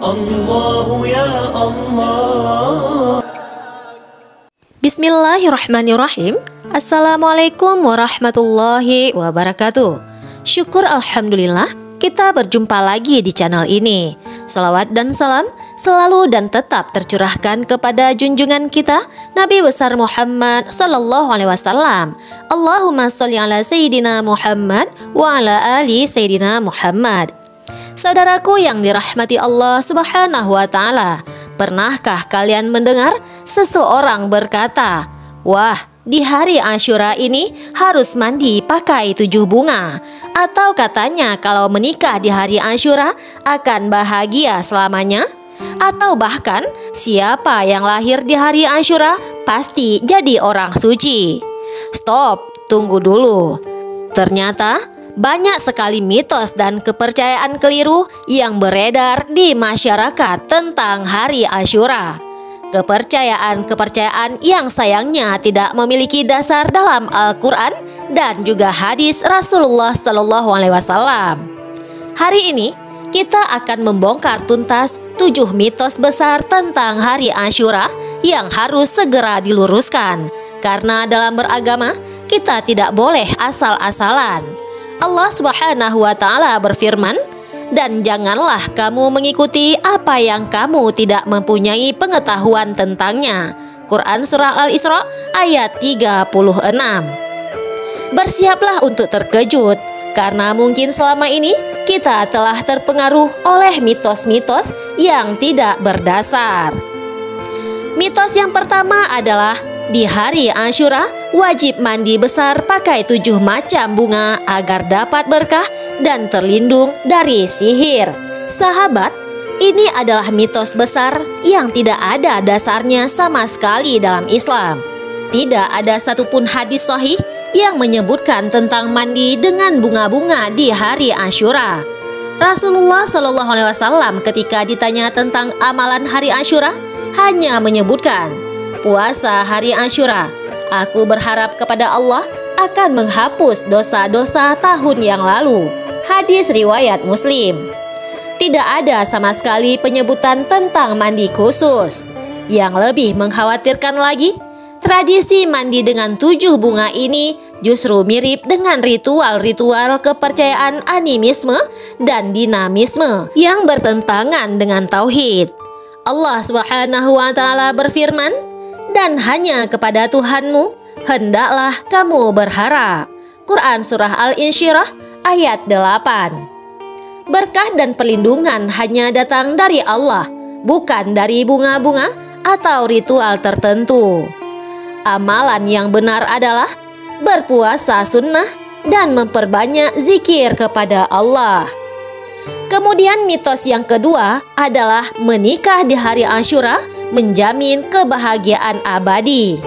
الله يا الله. Bismillahirrahmanirrahim. Assalamualaikum warahmatullahi wabarakatuh. Syukur alhamdulillah kita berjumpa lagi di channel ini. Salawat dan salam selalu dan tetap tercurahkan kepada junjungan kita Nabi besar Muhammad sallallahu alaihi wasallam. Allahumma sholli ala sayyidina Muhammad wa ala ali sayyidina Muhammad. Saudaraku yang dirahmati Allah Subhanahu wa taala, pernahkah kalian mendengar seseorang berkata, "Wah, di hari Asyura ini harus mandi pakai 7 bunga." Atau katanya kalau menikah di hari Asyura akan bahagia selamanya. Atau bahkan siapa yang lahir di hari Asyura pasti jadi orang suci. Stop, tunggu dulu. Ternyata banyak sekali mitos dan kepercayaan keliru yang beredar di masyarakat tentang hari Asyura. Kepercayaan-kepercayaan yang sayangnya tidak memiliki dasar dalam Al-Quran dan juga hadis Rasulullah Sallallahu Alaihi Wasallam. Hari ini kita akan membongkar tuntas 7 mitos besar tentang hari Asyura yang harus segera diluruskan. Karena dalam beragama kita tidak boleh asal-asalan. Allah Subhanahu wa taala berfirman, "Dan janganlah kamu mengikuti apa yang kamu tidak mempunyai pengetahuan tentangnya." Quran Surah Al-Isra ayat 36. Bersiaplah untuk terkejut, karena mungkin selama ini kita telah terpengaruh oleh mitos-mitos yang tidak berdasar. Mitos yang pertama adalah di hari Asyura wajib mandi besar pakai 7 macam bunga agar dapat berkah dan terlindung dari sihir. Sahabat, ini adalah mitos besar yang tidak ada dasarnya sama sekali dalam Islam. Tidak ada satupun hadis sahih yang menyebutkan tentang mandi dengan bunga-bunga di hari Asyura. Rasulullah Shallallahu Alaihi Wasallam ketika ditanya tentang amalan hari Asyura hanya menyebutkan, "Puasa hari Asyura, aku berharap kepada Allah akan menghapus dosa-dosa tahun yang lalu." Hadis riwayat Muslim. Tidak ada sama sekali penyebutan tentang mandi khusus. Yang lebih mengkhawatirkan lagi, tradisi mandi dengan 7 bunga ini justru mirip dengan ritual-ritual kepercayaan animisme dan dinamisme yang bertentangan dengan tauhid. Allah Subhanahu wa taala berfirman, "Dan hanya kepada Tuhanmu hendaklah kamu berharap." Quran Surah Al-Insyirah ayat 8. Berkah dan perlindungan hanya datang dari Allah, bukan dari bunga-bunga atau ritual tertentu. Amalan yang benar adalah berpuasa sunnah dan memperbanyak zikir kepada Allah. Kemudian mitos yang kedua adalah menikah di hari Asyura menjamin kebahagiaan abadi.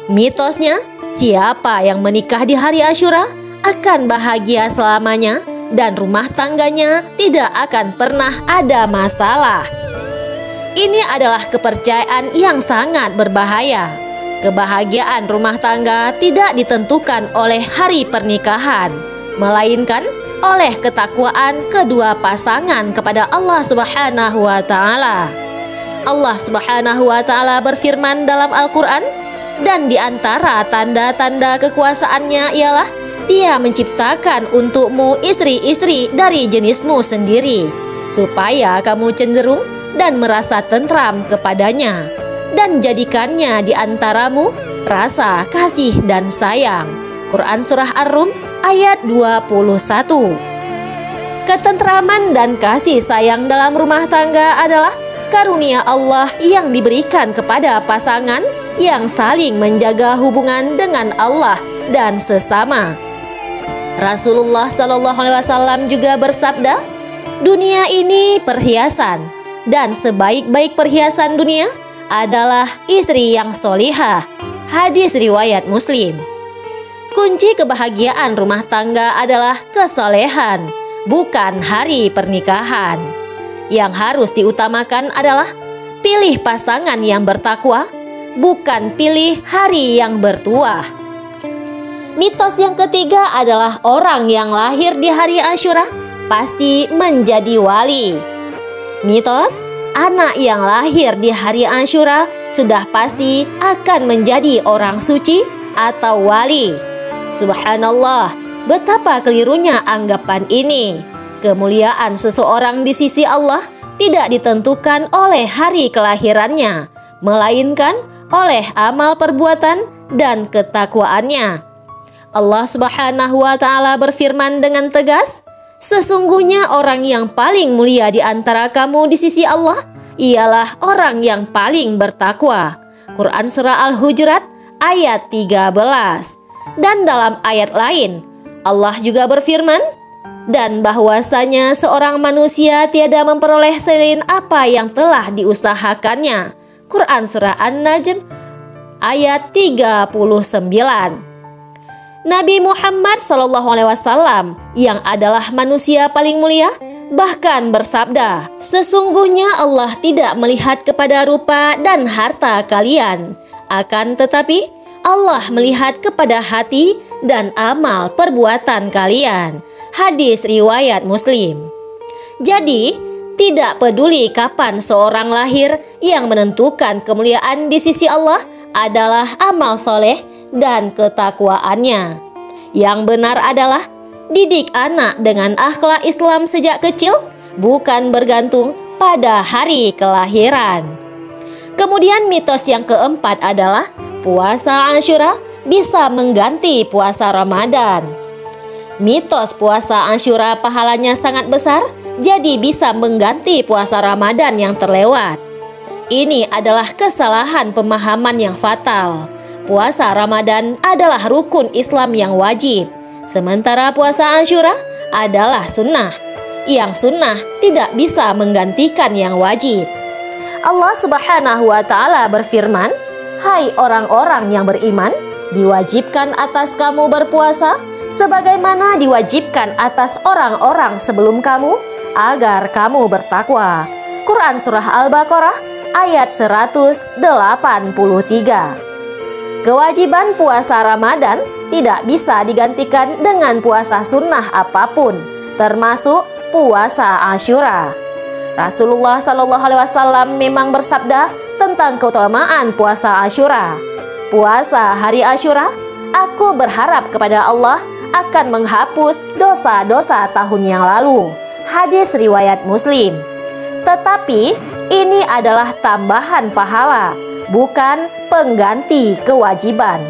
Mitosnya, siapa yang menikah di hari Asyura akan bahagia selamanya dan rumah tangganya tidak akan pernah ada masalah. Ini adalah kepercayaan yang sangat berbahaya. Kebahagiaan rumah tangga tidak ditentukan oleh hari pernikahan, melainkan oleh ketakwaan kedua pasangan kepada Allah Subhanahu wa taala. Allah Subhanahu wa taala berfirman dalam Al-Qur'an, "Dan di antara tanda-tanda kekuasaannya ialah Dia menciptakan untukmu istri-istri dari jenismu sendiri, supaya kamu cenderung dan merasa tentram kepadanya, dan jadikannya di antaramu rasa kasih dan sayang." Quran Surah Ar-Rum ayat 21. Ketentraman dan kasih sayang dalam rumah tangga adalah karunia Allah yang diberikan kepada pasangan yang saling menjaga hubungan dengan Allah dan sesama. Rasulullah Sallallahu Alaihi Wasallam juga bersabda, "Dunia ini perhiasan, dan sebaik-baik perhiasan dunia adalah istri yang solihah." Hadis riwayat Muslim. Kunci kebahagiaan rumah tangga adalah kesolehan, bukan hari pernikahan. Yang harus diutamakan adalah pilih pasangan yang bertakwa, bukan pilih hari yang bertuah. Mitos yang ketiga adalah orang yang lahir di hari Asyura pasti menjadi wali. Mitos, anak yang lahir di hari Asyura sudah pasti akan menjadi orang suci atau wali. Subhanallah, betapa kelirunya anggapan ini. Kemuliaan seseorang di sisi Allah tidak ditentukan oleh hari kelahirannya, melainkan oleh amal perbuatan dan ketakwaannya. Allah Subhanahu wa Ta'ala berfirman dengan tegas, "Sesungguhnya orang yang paling mulia di antara kamu di sisi Allah ialah orang yang paling bertakwa." Quran Surah Al-Hujurat ayat 13. Dan dalam ayat lain, Allah juga berfirman, "Dan bahwasanya seorang manusia tiada memperoleh selain apa yang telah diusahakannya." Quran Surah An-Najm ayat 39. Nabi Muhammad SAW yang adalah manusia paling mulia bahkan bersabda, "Sesungguhnya Allah tidak melihat kepada rupa dan harta kalian, akan tetapi Allah melihat kepada hati dan amal perbuatan kalian." Hadis riwayat Muslim. Jadi, tidak peduli kapan seorang lahir, yang menentukan kemuliaan di sisi Allah adalah amal soleh dan ketakwaannya. Yang benar adalah didik anak dengan akhlak Islam sejak kecil, bukan bergantung pada hari kelahiran. Kemudian mitos yang keempat adalah puasa Asyura bisa mengganti puasa Ramadan. Mitos puasa Asyura pahalanya sangat besar, jadi bisa mengganti puasa Ramadan yang terlewat. Ini adalah kesalahan pemahaman yang fatal. Puasa Ramadan adalah rukun Islam yang wajib, sementara puasa Asyura adalah sunnah. Yang sunnah tidak bisa menggantikan yang wajib. Allah Subhanahu wa Ta'ala berfirman, "Hai orang-orang yang beriman, diwajibkan atas kamu berpuasa sebagaimana diwajibkan atas orang-orang sebelum kamu, agar kamu bertakwa." Quran Surah Al-Baqarah ayat 183. Kewajiban puasa Ramadan tidak bisa digantikan dengan puasa sunnah apapun, termasuk puasa Asyura. Rasulullah SAW memang bersabda tentang keutamaan puasa Asyura. "Puasa hari Asyura, aku berharap kepada Allah akan menghapus dosa-dosa tahun yang lalu." Hadis riwayat Muslim. Tetapi ini adalah tambahan pahala, bukan pengganti kewajiban.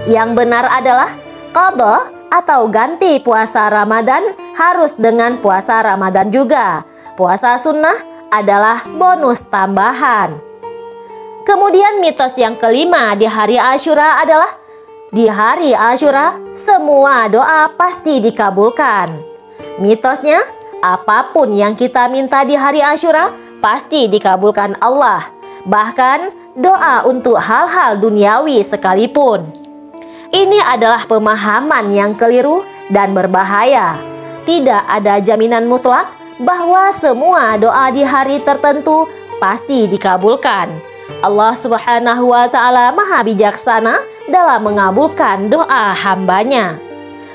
Yang benar adalah qadha atau ganti puasa Ramadan harus dengan puasa Ramadan juga. Puasa sunnah adalah bonus tambahan. Kemudian mitos yang kelima di hari Asyura adalah di hari Asyura semua doa pasti dikabulkan. Mitosnya, apapun yang kita minta di hari Asyura pasti dikabulkan Allah. Bahkan doa untuk hal-hal duniawi sekalipun. Ini adalah pemahaman yang keliru dan berbahaya. Tidak ada jaminan mutlak bahwa semua doa di hari tertentu pasti dikabulkan. Allah Subhanahu wa Ta'ala Maha Bijaksana dalam mengabulkan doa hambanya.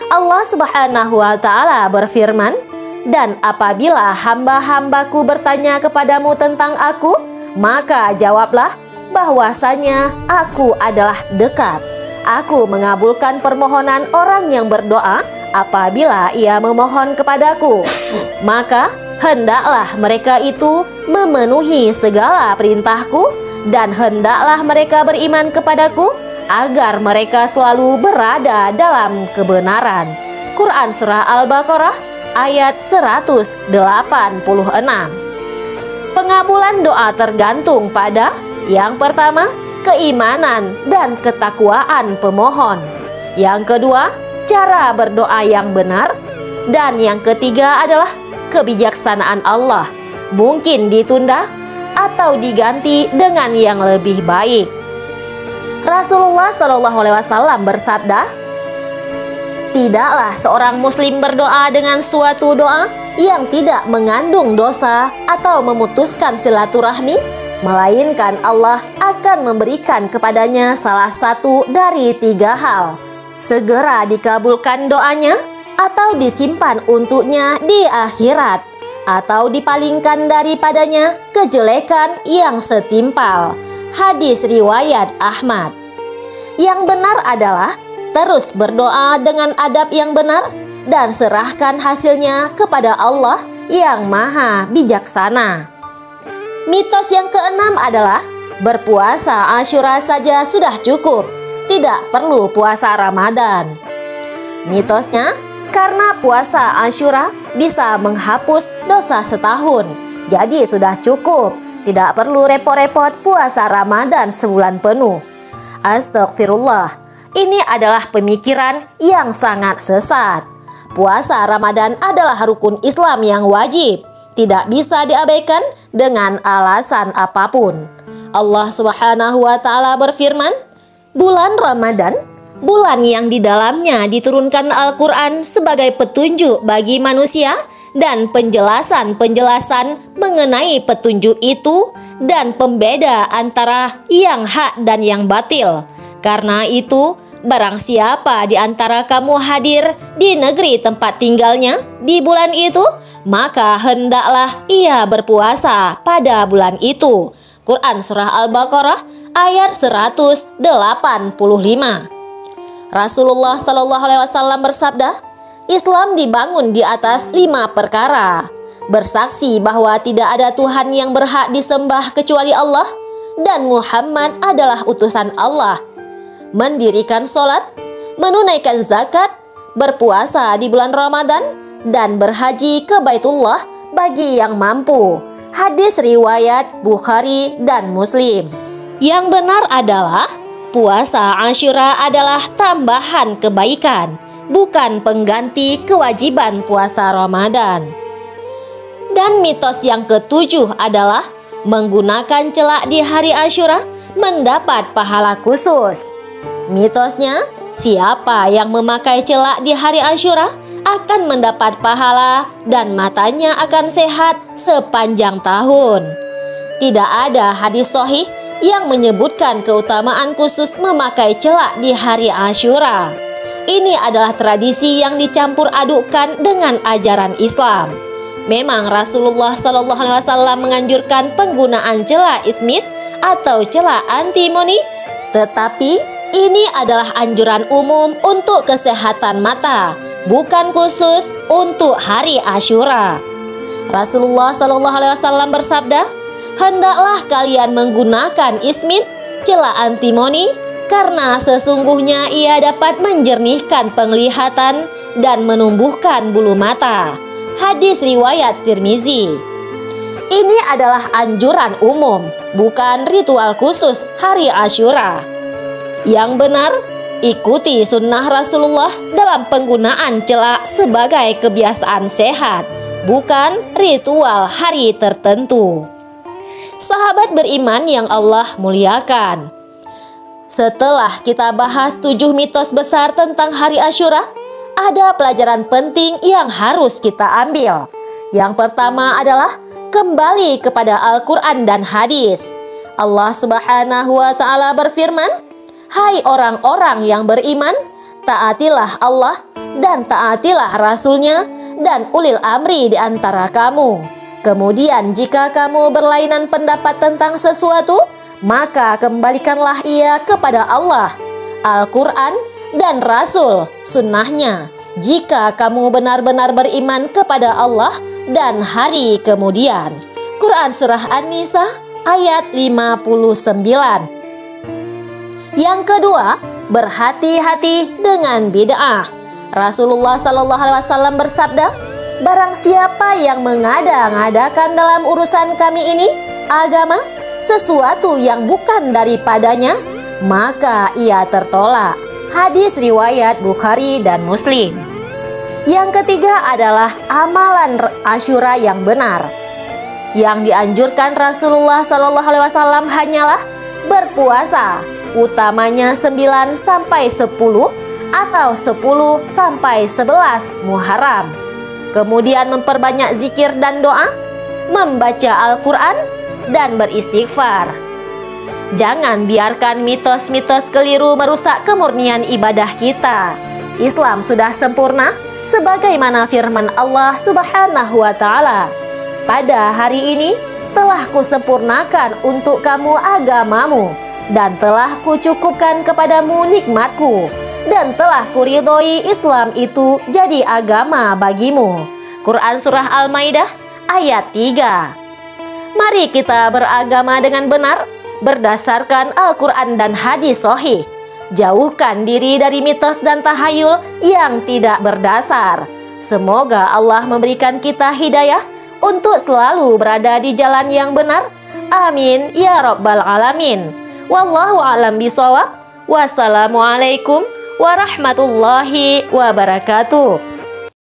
Allah Subhanahu wa Ta'ala berfirman, "Dan apabila hamba-hambaku bertanya kepadamu tentang aku, maka jawablah bahwasanya aku adalah dekat. Aku mengabulkan permohonan orang yang berdoa apabila ia memohon kepadaku. Maka hendaklah mereka itu memenuhi segala perintahku, dan hendaklah mereka beriman kepadaku agar mereka selalu berada dalam kebenaran." Quran Surah Al-Baqarah ayat 186. Pengabulan doa tergantung pada yang pertama, keimanan dan ketakwaan pemohon. Yang kedua, cara berdoa yang benar. Dan yang ketiga adalah kebijaksanaan Allah. Mungkin ditunda atau diganti dengan yang lebih baik. Rasulullah SAW bersabda, "Tidaklah seorang muslim berdoa dengan suatu doa yang tidak mengandung dosa atau memutuskan silaturahmi, melainkan Allah akan memberikan kepadanya salah satu dari 3 hal. Segera dikabulkan doanya, atau disimpan untuknya di akhirat, atau dipalingkan daripadanya kejelekan yang setimpal. Hadis riwayat Ahmad. Yang benar adalah terus berdoa dengan adab yang benar dan serahkan hasilnya kepada Allah yang Maha Bijaksana. Mitos yang keenam adalah berpuasa Asyura saja sudah cukup, tidak perlu puasa Ramadan. Mitosnya, karena puasa Asyura bisa menghapus dosa setahun, jadi sudah cukup, tidak perlu repot-repot puasa Ramadan sebulan penuh. Astagfirullah, ini adalah pemikiran yang sangat sesat. Puasa Ramadan adalah rukun Islam yang wajib, tidak bisa diabaikan dengan alasan apapun. Allah Subhanahu wa Ta'ala berfirman, bulan Ramadan, bulan yang di dalamnya diturunkan Al-Quran sebagai petunjuk bagi manusia dan penjelasan-penjelasan mengenai petunjuk itu dan pembeda antara yang hak dan yang batil. Karena itu, barang siapa di antara kamu hadir di negeri tempat tinggalnya di bulan itu, maka hendaklah ia berpuasa pada bulan itu. Quran Surah Al-Baqarah ayat 185. Rasulullah Shallallahu Alaihi Wasallam bersabda, Islam dibangun di atas 5 perkara. Bersaksi bahwa tidak ada Tuhan yang berhak disembah kecuali Allah dan Muhammad adalah utusan Allah. Mendirikan sholat, menunaikan zakat, berpuasa di bulan Ramadan, dan berhaji ke Baitullah bagi yang mampu. Hadis riwayat Bukhari dan Muslim. Yang benar adalah puasa Asyura adalah tambahan kebaikan, bukan pengganti kewajiban puasa Ramadan. Dan mitos yang ketujuh adalah menggunakan celak di hari Asyura mendapat pahala khusus. Mitosnya, siapa yang memakai celak di hari Asyura akan mendapat pahala dan matanya akan sehat sepanjang tahun. Tidak ada hadis sahih yang menyebutkan keutamaan khusus memakai celak di hari Asyura. Ini adalah tradisi yang dicampur adukkan dengan ajaran Islam. Memang Rasulullah Shallallahu Alaihi Wasallam menganjurkan penggunaan celak ismit atau celak antimoni, tetapi ini adalah anjuran umum untuk kesehatan mata, bukan khusus untuk hari Asyura. Rasulullah Shallallahu Alaihi Wasallam bersabda, hendaklah kalian menggunakan ismit, celak antimoni, karena sesungguhnya ia dapat menjernihkan penglihatan dan menumbuhkan bulu mata. Hadis riwayat Tirmizi. Ini adalah anjuran umum, bukan ritual khusus hari Asyura. Yang benar, ikuti sunnah Rasulullah dalam penggunaan celak sebagai kebiasaan sehat, bukan ritual hari tertentu. Sahabat beriman yang Allah muliakan, setelah kita bahas 7 mitos besar tentang hari Asyura, ada pelajaran penting yang harus kita ambil. Yang pertama adalah kembali kepada Al-Quran dan hadis. Allah Subhanahu wa Ta'ala berfirman, hai orang-orang yang beriman, taatilah Allah dan taatilah Rasul-Nya dan ulil amri di antara kamu. Kemudian jika kamu berlainan pendapat tentang sesuatu, maka kembalikanlah ia kepada Allah, Al-Quran dan Rasul, sunnahnya, jika kamu benar-benar beriman kepada Allah dan hari kemudian. Quran Surah An-Nisa ayat 59. Yang kedua, berhati-hati dengan bid'ah. Rasulullah Shallallahu Alaihi Wasallam bersabda, barang siapa yang mengada-ngadakan dalam urusan kami ini, agama, sesuatu yang bukan daripadanya, maka ia tertolak. Hadis riwayat Bukhari dan Muslim. Yang ketiga adalah amalan Asyura yang benar. Yang dianjurkan Rasulullah Shallallahu Alaihi Wasallam hanyalah berpuasa, utamanya 9 sampai 10 atau 10 sampai 11 Muharram. Kemudian memperbanyak zikir dan doa, membaca Al-Quran dan beristighfar. Jangan biarkan mitos-mitos keliru merusak kemurnian ibadah kita. Islam sudah sempurna sebagaimana firman Allah Subhanahu wa Ta'ala, pada hari ini telah kusempurnakan untuk kamu agamamu, dan telah kucukupkan kepadamu nikmatku, dan telah kuridhoi Islam itu jadi agama bagimu. Quran Surah Al-Maidah ayat 3. Mari kita beragama dengan benar berdasarkan Al-Quran dan hadis sahih. Jauhkan diri dari mitos dan tahayul yang tidak berdasar. Semoga Allah memberikan kita hidayah untuk selalu berada di jalan yang benar. Amin ya rabbal alamin. Wallahu a'lam bishawab. Wassalamualaikum warahmatullahi wabarakatuh.